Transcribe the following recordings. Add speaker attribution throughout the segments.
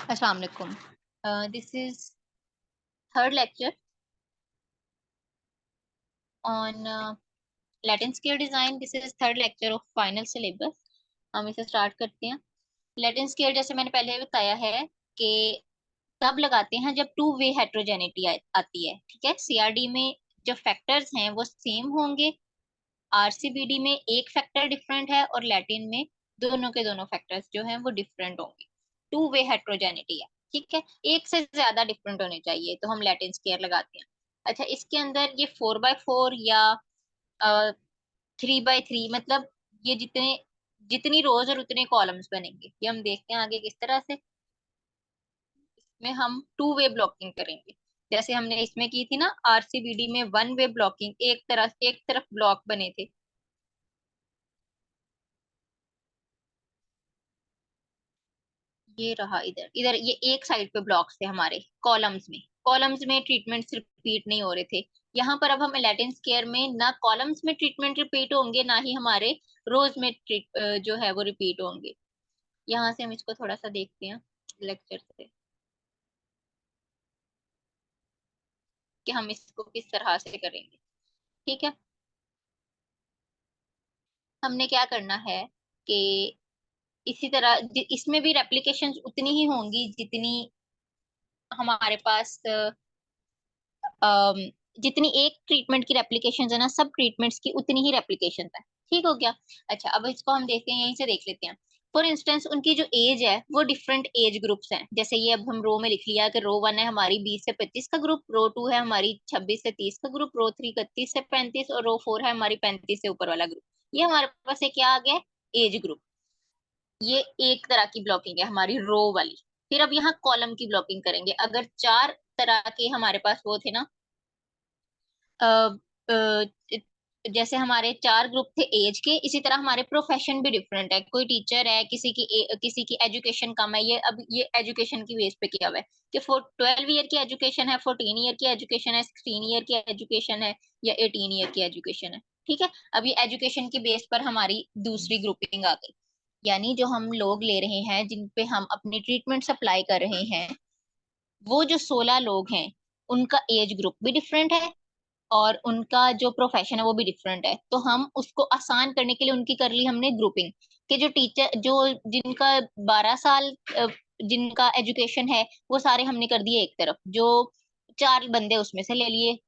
Speaker 1: अस्सलाम वालेकुम। This is third lecture on Latin square design. This is third lecture of final syllabus. हम इसे start करते हैं। लैटिन स्केयर जैसे मैंने पहले बताया है कि तब लगाते हैं जब टू वे हेट्रोजेनिटी आती है। ठीक है, सीआरडी में जो फैक्टर्स हैं वो सेम होंगे, आरसीबीडी में एक फैक्टर डिफरेंट है और लैटिन में दोनों के दोनों फैक्टर्स जो हैं वो डिफरेंट होंगे। टू वे हेट्रोजेनिटी है। ठीक है, एक से ज्यादा डिफरेंट होने चाहिए तो हम लैटिन स्केयर लगाते हैं। अच्छा, इसके अंदर ये 4x4 या 3x3, मतलब ये जितने जितनी रोज और उतने कॉलम्स बनेंगे, ये हम देखते हैं आगे किस तरह से। इसमें हम टू वे ब्लॉकिंग करेंगे, जैसे हमने इसमें की थी ना आरसीबीडी में वन वे ब्लॉकिंग, एक तरफ ब्लॉक बने थे। ये रहा, इधर इधर ये एक साइड पे ब्लॉक्स थे हमारे कॉलम्स में ट्रीटमेंट्स रिपीट नहीं हो रहे थे। यहाँ पर अब हम लैटिन स्केयर में ना कॉलम्स में ट्रीटमेंट रिपीट होंगे ना ही हमारे रोज में जो है वो रिपीट होंगे। यहाँ से हम इसको थोड़ा सा देखते हैं लेक्चर से कि हम इसको किस तरह से करेंगे। ठीक है, हमने क्या करना है कि इसी तरह इसमें भी रेप्लिकेशंस उतनी ही होंगी जितनी हमारे पास अम, जितनी एक ट्रीटमेंट की रेप्लिकेशन है ना, सब ट्रीटमेंट्स की उतनी ही रेप्लिकेशन है। ठीक हो गया। अच्छा, अब इसको हम देखते हैं, यहीं से देख लेते हैं। फॉर इंस्टेंस उनकी जो एज है वो डिफरेंट एज ग्रुप्स हैं। जैसे ये अब हम रो में लिख लिया कि रो 1 है हमारी 20 से 25 का ग्रुप, रो 2 है हमारी 26 से 30 का ग्रुप, रो 3 31 से 35 और रो 4 है हमारी 35 से ऊपर वाला ग्रुप। ये हमारे पास एक क्या आ गया, एज ग्रुप। ये एक तरह की ब्लॉकिंग है हमारी रो वाली। फिर अब यहाँ कॉलम की ब्लॉकिंग करेंगे। अगर चार तरह के हमारे पास वो थे ना, अ, अ, जैसे हमारे चार ग्रुप थे एज के, इसी तरह हमारे प्रोफेशन भी डिफरेंट है। कोई टीचर है, किसी की एजुकेशन कम है। ये अब ये एजुकेशन की बेस पे किया हुआ है कि 12 ईयर की एजुकेशन है, 14 ईयर की एजुकेशन है, 16 ईयर की एजुकेशन है या 18 ईयर की एजुकेशन है। ठीक है, अब ये एजुकेशन की बेस पर हमारी दूसरी ग्रुपिंग आ गई। यानी जो हम लोग ले रहे हैं, जिन पे हम अपनी ट्रीटमेंट सप्लाई कर रहे हैं, वो जो 16 लोग हैं, उनका एज ग्रुप भी डिफरेंट है और उनका जो प्रोफेशन है वो भी डिफरेंट है। तो हम उसको आसान करने के लिए उनकी कर ली हमने ग्रुपिंग, कि जो टीचर जो जिनका 12 साल जिनका एजुकेशन है, वो सारे हमने कर दिए एक तरफ। जो चार बंदे उसमें से ले लिए,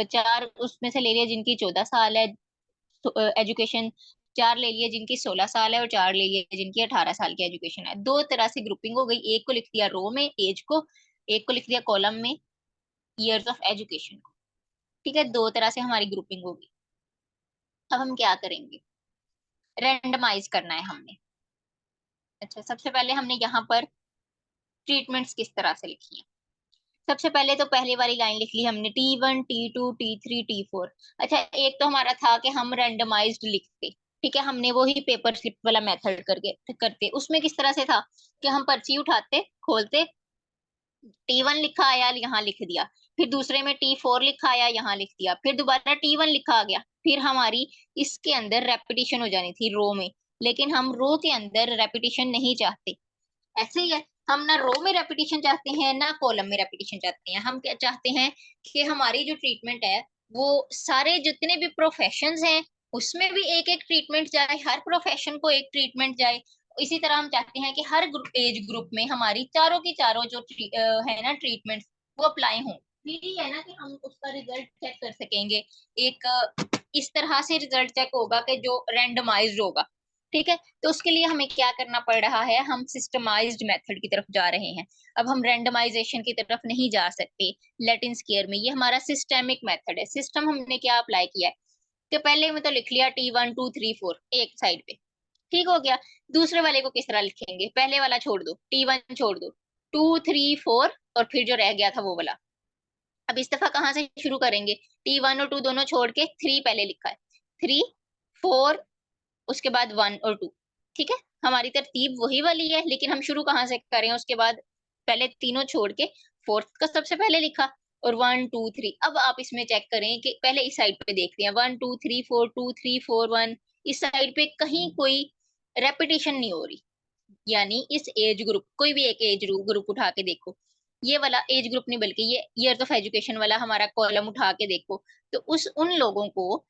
Speaker 1: चार उसमें से ले लिए जिनकी 14 साल है एजुकेशन, चार ले लिए जिनकी 16 साल है और चार ले लिए जिनकी 18 साल की एजुकेशन है। दो तरह से ग्रुपिंग हो गई, एक को लिख दिया रो में एज को, एक को लिख दिया कॉलम में ईयर्स ऑफ एजुकेशन। ठीक है, दो तरह से हमारी ग्रुपिंग होगी। अब हम क्या करेंगे, रैंडमाइज करना है हमने। अच्छा, सबसे पहले हमने यहाँ पर ट्रीटमेंट्स किस तरह से लिखी है। सबसे पहले तो पहले वाली लाइन लिख ली हमने, T1 T2 T3 T4। अच्छा, एक तो हमारा था कि हम रैंडमाइज्ड लिखते। ठीक है, हमने वो ही पेपर स्लिप वाला मेथड करके करते। उसमें किस तरह से था कि हम पर्ची उठाते, खोलते, T1 लिखा आया यहाँ लिख दिया, फिर दूसरे में T4 लिखा आया यहाँ लिख दिया, फिर दोबारा T1 लिखा आ गया। फिर हमारी इसके अंदर रेपिटेशन हो जानी थी रो में, लेकिन हम रो के अंदर रेपिटेशन नहीं चाहते। ऐसे ही है, हम ना रो में रेपिटेशन चाहते हैं ना कॉलम में रेपिटेशन चाहते हैं। हम क्या चाहते हैं कि हमारी जो ट्रीटमेंट है वो सारे जितने भी प्रोफेशंस हैं उसमें भी एक एक ट्रीटमेंट जाए, हर प्रोफेशन को एक ट्रीटमेंट जाए। इसी तरह हम चाहते हैं कि हर एज ग्रुप में हमारी चारों की चारों जो है ना ट्रीटमेंट, वो अप्लाई हों। फिर ही है ना कि हम उसका रिजल्ट चेक कर सकेंगे। एक इस तरह से रिजल्ट चेक होगा कि जो रैंडमाइज्ड होगा। ठीक है, तो उसके लिए हमें क्या करना पड़ रहा है, हम सिस्टमाइज्ड मेथड की तरफ जा रहे हैं। अब हम रैंडमाइजेशन की तरफ नहीं जा सकते लैटिन स्केयर में। ये हमारा सिस्टेमिक मेथड है। सिस्टम हमने क्या अप्लाई किया है कि पहले में तो लिख लिया T1 2 3 4 एक साइड पे, ठीक हो गया। दूसरे वाले को किस तरह लिखेंगे, पहले वाला छोड़ दो, T1 छोड़ दो, 2 3 4 और फिर जो रह गया था वो वाला। अब इस दफा कहाँ से शुरू करेंगे, T1 और 2 दोनों छोड़ के 3 पहले लिखा है, 3 4 उसके बाद 1 और 2। ठीक है, हमारी तरतीब वही वाली है, लेकिन हम शुरू कहाँ से करें उसके बाद, पहले तीनों छोड़ के फोर्थ का सबसे पहले लिखा और 1 2 3। अब आप इसमें चेक करें कि पहले इस साइड पे देखते हैं, 1 2 3 4 2 3 4 1, इस साइड पे कहीं कोई रेपिटेशन नहीं हो रही। यानी इस एज ग्रुप, कोई भी एक एज ग्रुप उठा के देखो, ये वाला एज ग्रुप नहीं बल्कि ये ईयर्स ऑफ एजुकेशन वाला हमारा कॉलम उठा के देखो, तो उस उन लोगों को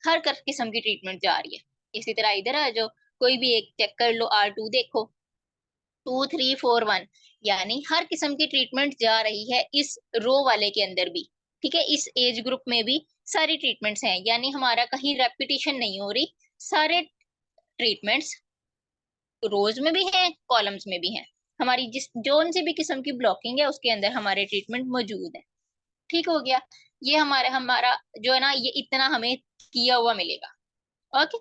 Speaker 1: हर किस्म की ट्रीटमेंट जा रही है। इसी तरह इधर आ जाओ, कोई भी एक चेक कर लो, R2 देखो, 2 3 4 1, यानी हर किस्म की ट्रीटमेंट जा रही है इस रो वाले के अंदर भी। ठीक है, इस एज ग्रुप में भी सारी ट्रीटमेंट्स हैं, यानी हमारा कहीं रेपिटेशन नहीं हो रही, सारे ट्रीटमेंट्स रोज में भी है, कॉलम्स में भी है। हमारी जिस जोन से भी किस्म की ब्लॉकिंग है उसके अंदर हमारे ट्रीटमेंट मौजूद है। ठीक हो गया। ये हमारे हमारा जो है ना, ये इतना हमें किया हुआ मिलेगा। ओके,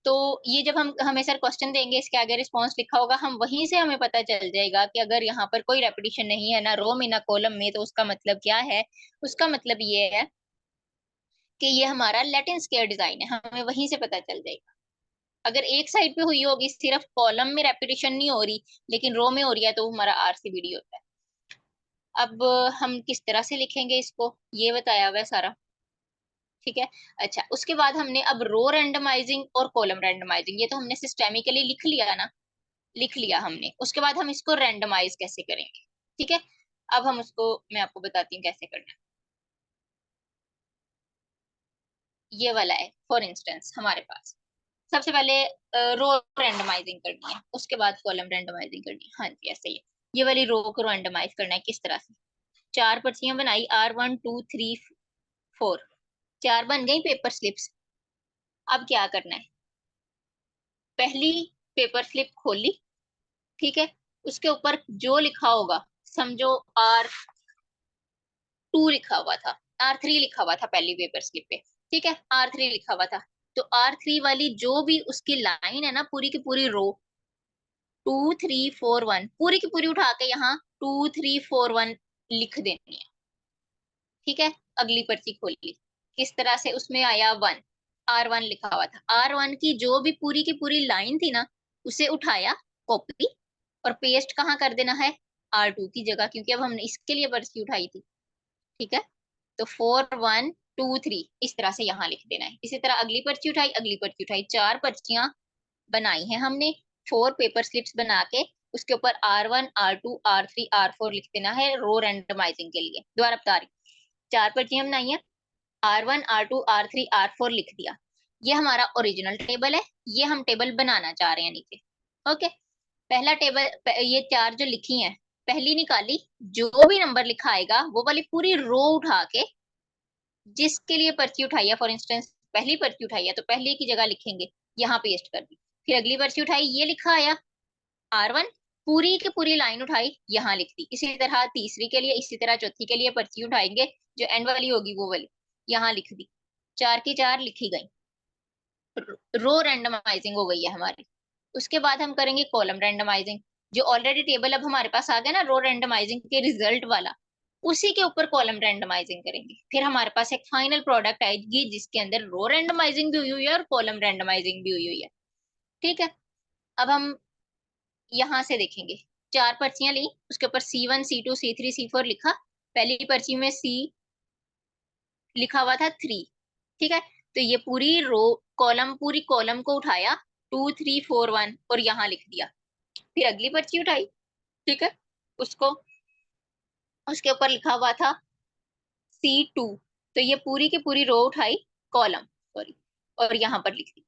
Speaker 1: तो ये जब हम हमें सर क्वेश्चन देंगे, इसके आगे रिस्पॉन्स लिखा होगा, हम वहीं से हमें पता चल जाएगा कि अगर यहाँ पर कोई रेपिटेशन नहीं है ना रो में ना कॉलम में, तो उसका मतलब क्या है। उसका मतलब ये है कि ये हमारा लैटिन स्क्वायर डिजाइन है, हमें वहीं से पता चल जाएगा। अगर एक साइड पे हुई होगी, सिर्फ कॉलम में रेपिटेशन नहीं हो रही लेकिन रो में हो रही है, तो हमारा RCBD होता है। अब हम किस तरह से लिखेंगे इसको, ये बताया हुआ है सारा। ठीक है। अच्छा, उसके बाद हमने अब रो रैंडमाइजिंग और कॉलम रैंडमाइजिंग, ये तो हमने सिस्टेमिकली लिख लिया ना, लिख लिया हमने। उसके बाद हम इसको रैंडमाइज कैसे करेंगे। ठीक है, अब हम उसको, मैं आपको बताती हूँ कैसे करना है। ये वाला है फॉर इंस्टेंस हमारे पास, सबसे पहले रो रैंडमाइजिंग करनी है, उसके बाद कॉलम रैंडमाइजिंग करनी है। हाँ जी, ऐसे ही है। ये वाली रो को रैंडमाइज करना है किस तरह से। चार पर्चियां बनाई, R1 2 3 4, चार बन गई पेपर स्लिप्स। अब क्या करना है, पहली पेपर स्लिप खोली, ठीक है, उसके ऊपर जो लिखा होगा, समझो R2 लिखा हुआ था, R3 लिखा हुआ था पहली पेपर स्लिप पे। ठीक है, R3 लिखा हुआ था, तो R3 वाली जो भी उसकी लाइन है ना, पूरी की पूरी रो 2 3 4 1 पूरी की पूरी उठा के यहाँ 2 3 4 1 लिख देनी है। ठीक है, अगली पर्ची खोली, किस तरह से, उसमें आया 1, R1 लिखा हुआ था, R1 की जो भी पूरी की पूरी लाइन थी ना, उसे उठाया, कॉपी, और पेस्ट कहाँ कर देना है, R2 की जगह, क्योंकि अब हमने इसके लिए पर्ची उठाई थी। ठीक है, तो 4 1 2 3 इस तरह से यहाँ लिख देना है। इसी तरह अगली पर्ची उठाई, अगली पर्ची उठाई, चार पर्चियां बनाई हैं हमने, 4 पेपर स्लिप्स बना के, उसके ऊपर R1 R2 R3 R4 लिख देना है रो रैंडमाइजिंग के लिए। दोबारा बता रही, चार पर्चियां बनाई हैं, R1 R2 R3 R4 लिख दिया। ये हमारा ओरिजिनल टेबल है, ये हम टेबल बनाना चाह रहे हैं नीचे। ओके, पहला टेबल, ये चार जो लिखी हैं, पहली निकाली, जो भी नंबर लिखा आएगा वो वाली पूरी रो उठा के, जिसके लिए पर्ची उठाई है, फॉर इंस्टेंस पहली पर्ची उठाई है तो पहली की जगह लिखेंगे, यहाँ पेस्ट कर दी। फिर अगली पर्ची उठाई, ये लिखा आया R1, पूरी की पूरी लाइन उठाई, यहाँ लिख दी। इसी तरह तीसरी के लिए, इसी तरह चौथी के लिए पर्ची उठाएंगे, जो एंड वाली होगी वो वाली यहाँ लिख दी। चार की चार लिखी गई, रो रैंडमाइजिंग हो गई है हमारी। उसके बाद हम करेंगे कॉलम रैंडमाइजिंग। जो ऑलरेडी टेबल अब हमारे पास आ गया ना रो रैंडमाइजिंग के रिजल्ट वाला, उसी के ऊपर कॉलम रैंडमाइजिंग करेंगे। फिर हमारे पास एक फाइनल प्रोडक्ट आएगी जिसके अंदर रो रैंडमाइजिंग भी हुई हुई है और कॉलम रैंडमाइजिंग भी हुई हुई है। ठीक है, अब हम यहाँ से देखेंगे, चार पर्चियां ली, उसके ऊपर C1 C2 C3 C4 लिखा, पहली पर्ची में C लिखा हुआ था 3। ठीक है, तो ये पूरी रो, कॉलम, पूरी कॉलम को उठाया, 2 3 4 1 और यहाँ लिख दिया। फिर अगली पर्ची उठाई, ठीक है, उसको, उसके ऊपर लिखा हुआ था C2, तो ये पूरी की पूरी रो उठाई, कॉलम, सॉरी, और यहाँ पर लिख दी।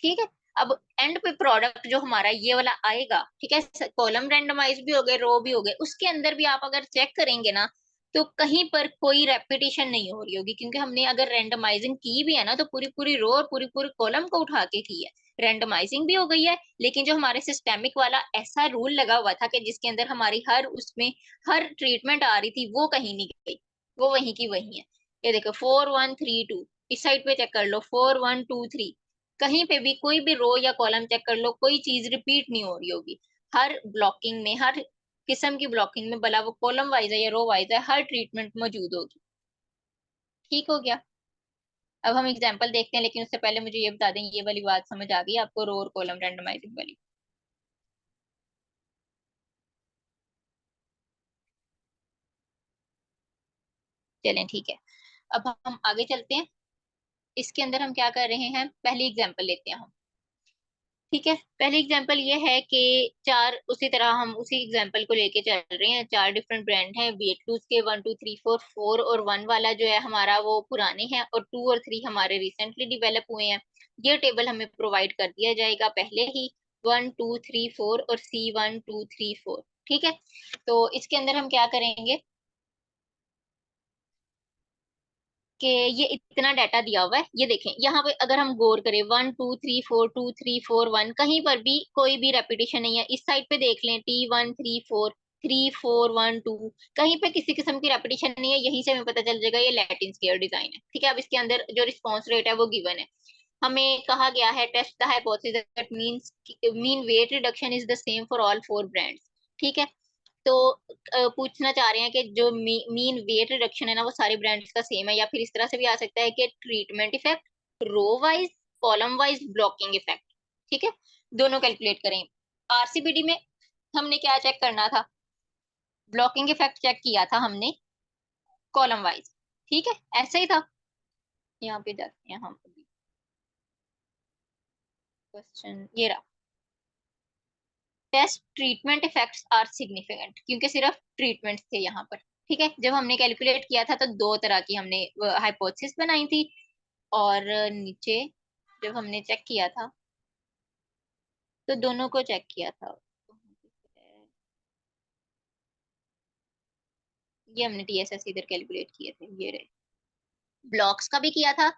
Speaker 1: ठीक है, अब एंड पे प्रोडक्ट जो हमारा ये वाला आएगा, ठीक है, कॉलम रैंडमाइज भी हो गए, रो भी हो गए, उसके अंदर भी आप अगर चेक करेंगे ना, तो कहीं पर कोई रेपिटेशन नहीं हो रही होगी, क्योंकि हमने अगर रैंडमाइजिंग की भी है ना, तो पूरी पूरी रो और पूरी पूरी कॉलम को उठा के की है। रैंडमाइजिंग भी हो गई है, लेकिन जो हमारे सिस्टेमिक वाला ऐसा रूल लगा हुआ था कि जिसके अंदर हमारी हर उसमें हर ट्रीटमेंट आ रही थी, वो कहीं नहीं गई, वो वहीं की वहीं है। ये देखो 4 1 3 2, इस साइड पे चेक कर लो, 4 1 2 3, कहीं पे भी कोई भी रो या कॉलम चेक कर लो, कोई चीज रिपीट नहीं हो रही होगी। हर ब्लॉकिंग में, हर किस्म की ब्लॉकिंग में, भला वो कॉलम वाइज है या रो वाइज है, हर ट्रीटमेंट मौजूद होगी। ठीक हो गया। अब हम एग्जांपल देखते हैं, लेकिन उससे पहले मुझे ये बता दें, ये वाली बात समझ आ गई आपको, रो और कॉलम रैंडमाइजिंग वाली। चलें, ठीक है, अब हम आगे चलते हैं। इसके अंदर हम क्या कर रहे हैं, पहली एग्जांपल लेते हैं हम। ठीक है, पहली एग्जांपल ये है कि चार, उसी तरह हम उसी एग्जांपल को लेके चल रहे हैं। चार डिफरेंट ब्रांड हैं वेट लूज के, 1 2 3 4, 4 और 1 वाला जो है हमारा वो पुराने हैं, और 2 और 3 हमारे रिसेंटली डेवलप हुए हैं। ये टेबल हमें प्रोवाइड कर दिया जाएगा पहले ही, 1 2 3 4 और C1 2 3 4। ठीक है, तो इसके अंदर हम क्या करेंगे कि ये इतना डाटा दिया हुआ है, ये देखें यहाँ पे अगर हम गौर करें, 1 2 3 4 2 3 4 1, कहीं पर भी कोई भी रेपिटेशन नहीं है। इस साइड पे देख लें, T1 3 4 3 4 1 2, कहीं पे किसी किस्म की रेपिटेशन नहीं है। यहीं से हमें पता चल जाएगा ये लैटिन स्क्वायर डिजाइन है। ठीक है, अब इसके अंदर जो रिस्पॉन्स रेट है वो गिवन है। हमें कहा गया है test the hypothesis that means mean weight reduction is the same for all 4 brands. ठीक है, तो पूछना चाह रहे हैं कि जो मीन वेट रिडक्शन है ना वो सारे ब्रांड्स का सेम है, या फिर इस तरह से भी आ सकता है कि treatment effect, row wise, column wise, blocking effect. ठीक है, दोनों कैलकुलेट करें। आरसीबीडी में हमने क्या चेक करना था, ब्लॉकिंग इफेक्ट चेक किया था हमने कॉलम वाइज। ठीक है, ऐसा ही था। यहाँ पे जाते हैं हम, क्वेश्चन ये रहा, test treatment effects are significant, क्योंकि सिर्फ ट्रीटमेंट थे यहाँ पर। ठीक है, जब हमने कैलकुलेट किया था तो दो तरह की हमने हाइपोथेसिस बनाई थी, और नीचे जब हमने चेक किया था तो दोनों को चेक किया था। ये हमने टीएसएस इधर कैलकुलेट किए थे, ये रहे। ब्लॉक्स का भी किया था,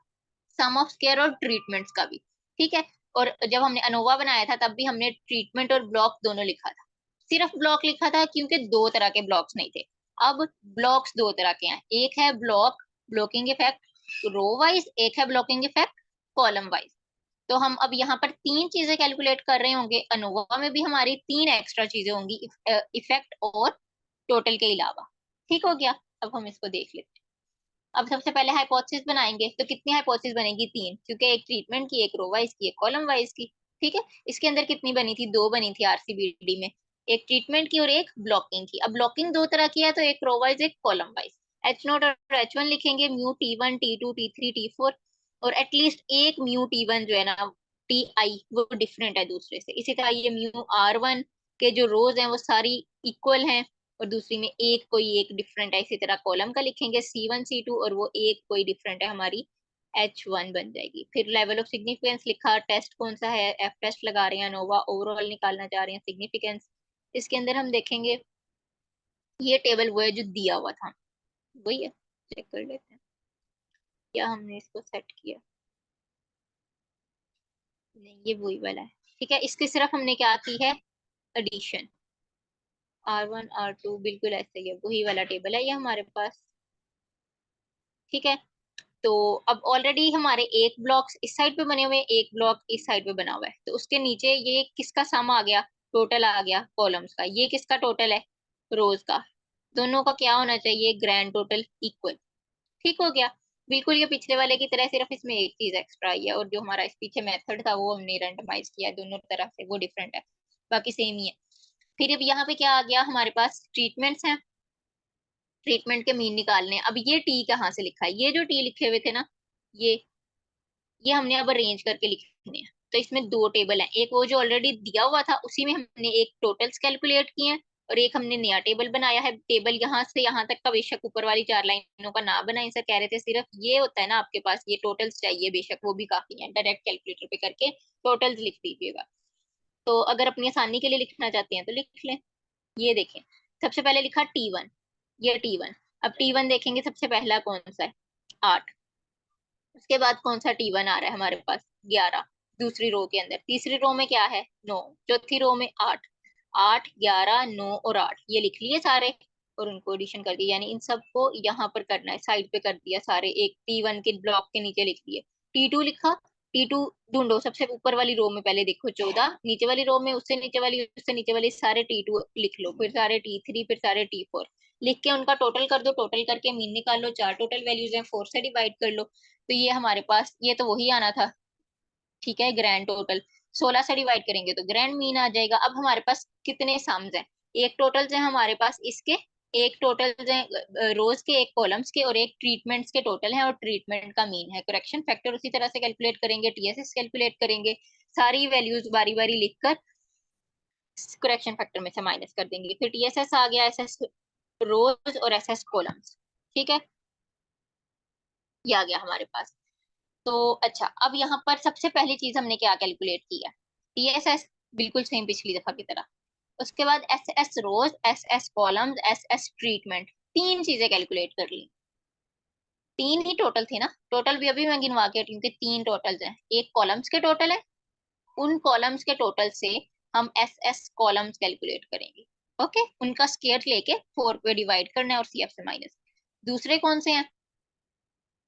Speaker 1: सम ऑफ स्क्वायर और ट्रीटमेंट्स का भी। ठीक है, और जब हमने अनोवा बनाया था तब भी हमने ट्रीटमेंट और ब्लॉक दोनों लिखा था। सिर्फ ब्लॉक लिखा था क्योंकि दो तरह के ब्लॉक्स नहीं थे। अब ब्लॉक्स दो तरह के हैं, एक है block blocking effect row wise, एक है ब्लॉकिंग इफेक्ट कॉलम वाइज। तो हम अब यहाँ पर तीन चीजें कैलकुलेट कर रहे होंगे, अनोवा में भी हमारी तीन एक्स्ट्रा चीजें होंगी, इफेक्ट और टोटल के अलावा। ठीक हो गया, अब हम इसको देख लेते हैं। अब सबसे पहले हाइपोथेसिस बनाएंगे, तो कितनी हाइपोथेसिस बनेगी, तीन, क्योंकि एक ट्रीटमेंट की, एक रो वाइज की, एक कॉलम वाइज की। ठीक है, इसके अंदर कितनी बनी थी, दो बनी थी आरसीबीडी में, एक ट्रीटमेंट की और एक ब्लॉकिंग की। अब ब्लॉकिंग दो तरह की है, तो एक रो वाइज एक कॉलम वाइज। H0 और H1 लिखेंगे, μT1 T2 T3 T4, और एटलीस्ट एक μT1 जो है ना, TI, वो डिफरेंट है दूसरे से। इसी तरह ये μR1 के जो रोज हैं वो सारी इक्वल हैं, और दूसरी में एक कोई एक डिफरेंट है। इसी तरह कॉलम का लिखेंगे C1 C2, और वो एक कोई डिफरेंट है, हमारी H1 बन जाएगी। फिर लेवल ऑफ सिग्निफिकेंस लिखा, टेस्ट कौन सा है, एफ टेस्ट लगा रहे हैं, नोवा ओवरऑल निकालना चाह रहे हैं सिग्निफिकेंस। इसके अंदर हम देखेंगे ये टेबल वो है जो दिया हुआ था, वही है, चेक कर लेते हैं क्या हमने इसको सेट किया। नहीं, ये वही वाला है। ठीक है, इसके सिर्फ हमने क्या की है, एडिशन, R1 R2 बिल्कुल ऐसे ही है, वही वाला टेबल है ये हमारे पास। ठीक है, तो अब ऑलरेडी हमारे एक ब्लॉक इस साइड पे बने हुए हैं, एक ब्लॉक इस साइड पे बना हुआ है, तो उसके नीचे ये किसका सम आ गया, टोटल आ गया कॉलम्स का, ये किसका टोटल है, रोज का। दोनों का क्या होना चाहिए, ग्रैंड टोटल इक्वल। ठीक हो गया, बिल्कुल ये पिछले वाले की तरह, सिर्फ इसमें एक चीज एक्स्ट्रा आई है, और जो हमारा इस पीछे मेथड था वो हमने रैंडमाइज किया है दोनों तरफ से, वो डिफरेंट है, बाकी सेम ही है। फिर अब यहाँ पे क्या आ गया, हमारे पास ट्रीटमेंट्स हैं, ट्रीटमेंट के मीन निकालने हैं। अब ये टी कहाँ से लिखा है, ये जो टी लिखे हुए थे ना, ये हमने अब अरेंज करके लिखने हैं। तो इसमें दो टेबल हैं, एक वो जो ऑलरेडी दिया हुआ था उसी में हमने एक टोटल्स कैलकुलेट किए हैं, और एक हमने नया टेबल बनाया है। टेबल यहाँ से यहाँ तक का बेशक ऊपर वाली चार लाइनों का ना बनाए, ऐसा कह रहे थे, सिर्फ ये होता है ना आपके पास, ये टोटल्स चाहिए, बेशक वो भी काफी है, डायरेक्ट कैलकुलेटर पे करके टोटल्स लिख दीजिएगा। तो अगर अपनी आसानी के लिए लिखना चाहते हैं तो लिख लें। ये देखें, सबसे पहले लिखा T1, ये T1। अब T1 देखेंगे सबसे पहला कौन सा है, 8। उसके बाद कौन सा T1 आ रहा है हमारे पास, 11, दूसरी रो के अंदर। तीसरी रो में क्या है, 9। चौथी रो में 8। 8 11 9 और 8 ये लिख लिए सारे, और उनको एडिशन कर दिया, यानी इन सबको यहाँ पर करना है, साइड पे कर दिया सारे, एक T1 के ब्लॉक के नीचे लिख दिए। T2 लिखा, T2 ढूंढो, सबसे ऊपर वाली रो में पहले देखो 14, नीचे वाली रो में उससे नीचे वाली, उससे नीचे वाली, सारे T2 लिख लो, फिर सारे T3, फिर सारे T4 लिख के उनका टोटल कर दो, टोटल करके मीन निकाल लो। चार टोटल वैल्यूज हैं, 4 से डिवाइड कर लो, तो ये हमारे पास, ये तो वही आना था। ठीक है, ग्रैंड टोटल 16 से डिवाइड करेंगे तो ग्रैंड मीन आ जाएगा। अब हमारे पास कितने सम्स हैं, एक टोटल है हमारे पास इसके, एक टोटल रोज के, एक कॉलम्स के और एक ट्रीटमेंट्स के टोटल है, और ट्रीटमेंट का मीन है। करेक्शन फैक्टर उसी तरह से कैलकुलेट करेंगे, टीएसएस कैलकुलेट करेंगे, सारी वैल्यूज बारी बारी लिखकर करेक्शन फैक्टर में से माइनस कर देंगे। फिर टीएसएस आ गया, एसएस रोज और एसएस कॉलम्स। ठीक है, ये आ गया हमारे पास। तो अच्छा, अब यहाँ पर सबसे पहली चीज हमने क्या कैलकुलेट किया? टीएसएस, बिल्कुल सेम पिछली दफा की तरह। उसके बाद S S rows, S S columns, S S treatment, तीन चीजें कैलकुलेट कर ली। तीन ही टोटल थे ना, टोटल भी अभी मैं गिनवा के हटी हूँ कि तीन टोटल्स हैं। एक कॉलम्स के टोटल है, उन कॉलम्स के टोटल से हम एस एस कॉलम्स कैलकुलेट करेंगे। ओके, उनका स्केयर लेके 4 पे डिवाइड करना है और सीएफ से माइनस। दूसरे कौन से हैं?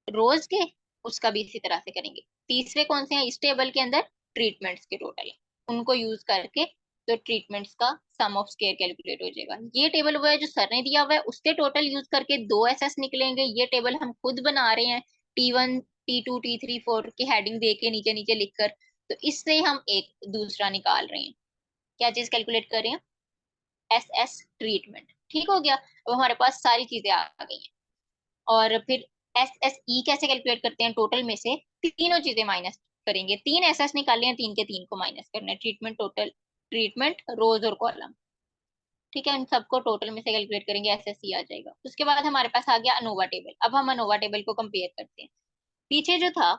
Speaker 1: रोज के, उसका भी इसी तरह से करेंगे। तीसरे कौन से हैं इस टेबल के अंदर? ट्रीटमेंट्स के टोटल है, उनको यूज करके तो ट्रीटमेंट्स का सम ऑफ स्केयर कैलकुलेट हो जाएगा। ये टेबल वो है जो सर ने दिया हुआ है, उसके टोटल यूज करके दो एसएस निकलेंगे। ये टेबल हम खुद बना रहे हैं, T1 T2 T3 4 की हेडिंग दे के नीचे नीचे लिखकर। तो इससे हम एक दूसरा निकाल रहे हैं। क्या चीज कैलकुलेट कर रहे हैं? S S treatment. ठीक हो गया, अब हमारे पास सारी चीजें आ गई हैं। और फिर एस एस ई कैसे कैलकुलेट करते हैं? टोटल में से तीनों चीजें माइनस करेंगे। तीन एस एस निकाले हैं, तीन के तीन को माइनस करना है। ट्रीटमेंट, टोटल, ट्रीटमेंट, रोज और कॉलम। ठीक है, इन सबको टोटल में से कैलकुलेट करेंगे, एस एस ई आ जाएगा। उसके बाद हमारे पास आ गया अनोवा टेबल। अब हम अनोवा टेबल को कंपेयर करते हैं। पीछे जो था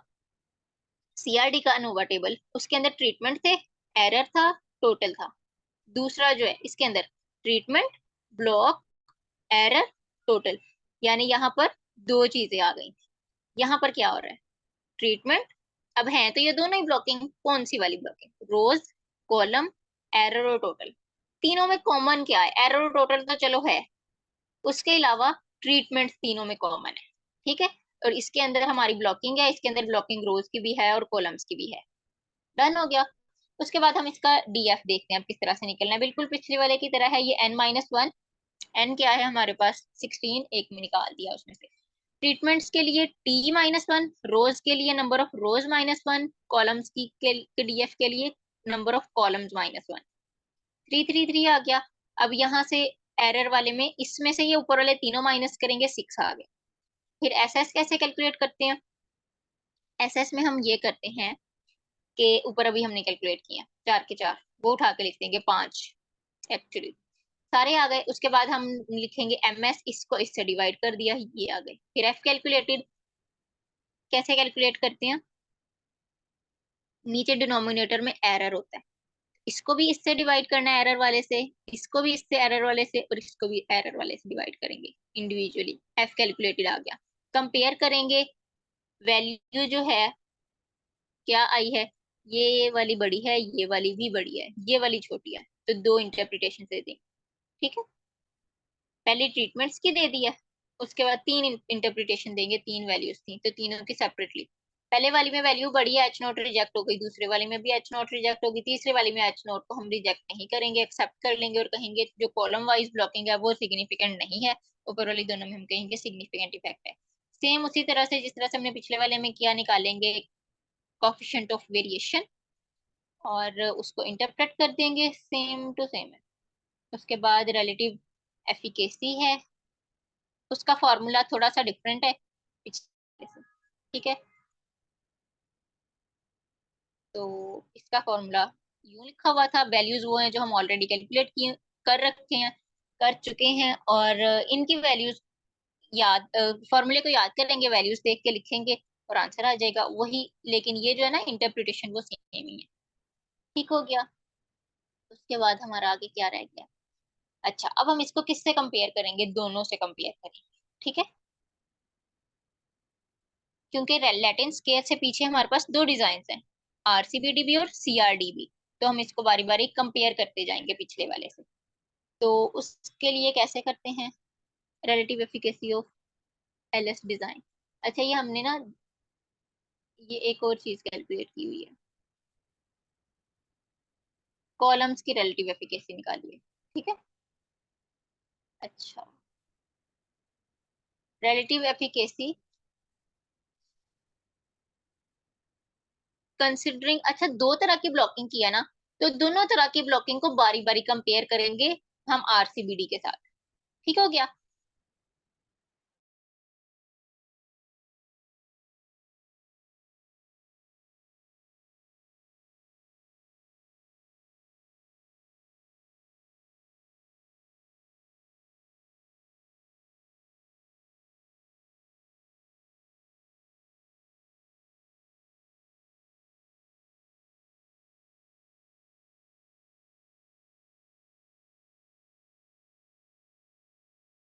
Speaker 1: सीआरडी का अनोवा टेबल, उसके अंदर ट्रीटमेंट थे, एरर था, टोटल था। दूसरा जो है इसके अंदर ट्रीटमेंट, ब्लॉक, एरर, टोटल, यानी यहाँ पर दो चीजें आ गई। यहाँ पर क्या हो रहा है? ट्रीटमेंट, अब है तो ये दोनों ही ब्लॉकिंग। कौन सी वाली ब्लॉकिंग? रोज, कॉलम, एरर और टोटल। तीनों में कॉमन क्या है? एरर और टोटल तो चलो है, उसके अलावा ट्रीटमेंट तीनों में कॉमन है। ठीक है, और इसके अंदर हमारी ब्लॉकिंग है, इसके अंदर ब्लॉकिंग रोज की भी है और कॉलम्स की भी है। डन हो गया। उसके बाद हम इसका डीएफ देखते हैं अब किस तरह से निकलना है। बिल्कुल पिछले वाले की तरह है, ये n-1। एन क्या है हमारे पास? 16, एक में निकाल दिया उसमें से। ट्रीटमेंट्स के लिए T-1, रोज के लिए नंबर ऑफ रोज -1, कॉलम्स की के डीएफ के लिए नंबर ऑफ कॉलम्स -1। 333 आ गया। अब यहाँ से एरर वाले में इसमें से ये ऊपर वाले तीनों माइनस करेंगे, 6 आ गए। फिर एसएस कैसे कैलकुलेट करते हैं? एसएस में हम ये करते हैं कि ऊपर अभी हमने कैलकुलेट किया 4 के 4, वो उठा के लिख देंगे 5। एक्चुअली सारे आ गए। उसके बाद हम लिखेंगे एमएस, इसको इससे डिवाइड कर दिया, ये आ गए। फिर एफ कैलकुलेटेड, कैसे कैलकुलेट करते हैं? नीचे डिनोमिनेटर में एरर होता है, इसको भी इससे डिवाइड करना है एरर वाले से, इसको भी इससे एरर वाले से, और इसको भी एरर वाले से डिवाइड करेंगे इंडिविजुअली। एफ कैलकुलेटेड आ गया। कंपेयर करेंगे, वैल्यू जो है क्या आई है? ये वाली बड़ी है, ये वाली भी बड़ी है, ये वाली छोटी है, तो दो इंटरप्रिटेशन दे दें। ठीक है, पहले ट्रीटमेंट्स की दे दिया, उसके बाद तीन इंटरप्रिटेशन देंगे। तीन वैल्यूज थी तो तीनों की सेपरेटली। पहले वाली में वैल्यू बड़ी है, एच नोट रिजेक्ट हो गई। दूसरे वाले में भी एच नोट रिजेक्ट होगी। तीसरे वाली में एच नोट को हम रिजेक्ट नहीं करेंगे, एक्सेप्ट कर लेंगे और कहेंगे जो कॉलम वाइज ब्लॉकिंग है वो सिग्निफिकेंट नहीं है। ऊपर वाली दोनों में हम कहेंगे सिग्निफिकेंट इफेक्ट है। सेम उसी तरह से जिस तरह से हमने पिछले वाले में किया, निकालेंगे कोफिशिएंट ऑफ वेरिएशन और उसको इंटरप्रेट कर देंगे, सेम टू सेम है। उसके बाद रिलेटिव एफिकेसी है, उसका फॉर्मूला थोड़ा सा डिफरेंट है पिछले से। ठीक है, तो इसका फॉर्मूला यूं लिखा हुआ था। वैल्यूज वो हैं जो हम ऑलरेडी कैलकुलेट किए, कर रखे हैं, कर चुके हैं, और इनकी वैल्यूज याद, फॉर्मूले को याद करेंगे, वैल्यूज देख के लिखेंगे और आंसर आ जाएगा वही। लेकिन ये जो है ना इंटरप्रिटेशन, वो सेम ही है। ठीक हो गया। उसके बाद हमारा आगे क्या रह गया? अच्छा, अब हम इसको किससे कंपेयर करेंगे? दोनों से कंपेयर करेंगे। ठीक है, क्योंकि लैटिन स्केयर से पीछे हमारे पास दो डिजाइन हैं, आरसीबीडीबी और सीआरडीबी। तो हम इसको बारी बारी कंपेयर करते जाएंगे पिछले वाले से। तो उसके लिए कैसे करते हैं? Relative efficacy of LS design. अच्छा, ये हमने ना ये एक और चीज कैलकुलेट की हुई है, कॉलम्स की रिलेटिव एफिकेसी निकाली है। ठीक है, अच्छा, रिलेटिव एफिकेसी कंसिडरिंग, अच्छा दो तरह की ब्लॉकिंग किया ना, तो दोनों तरह की ब्लॉकिंग को बारी बारी कंपेयर करेंगे हम आरसीबीडी के साथ। ठीक हो गया।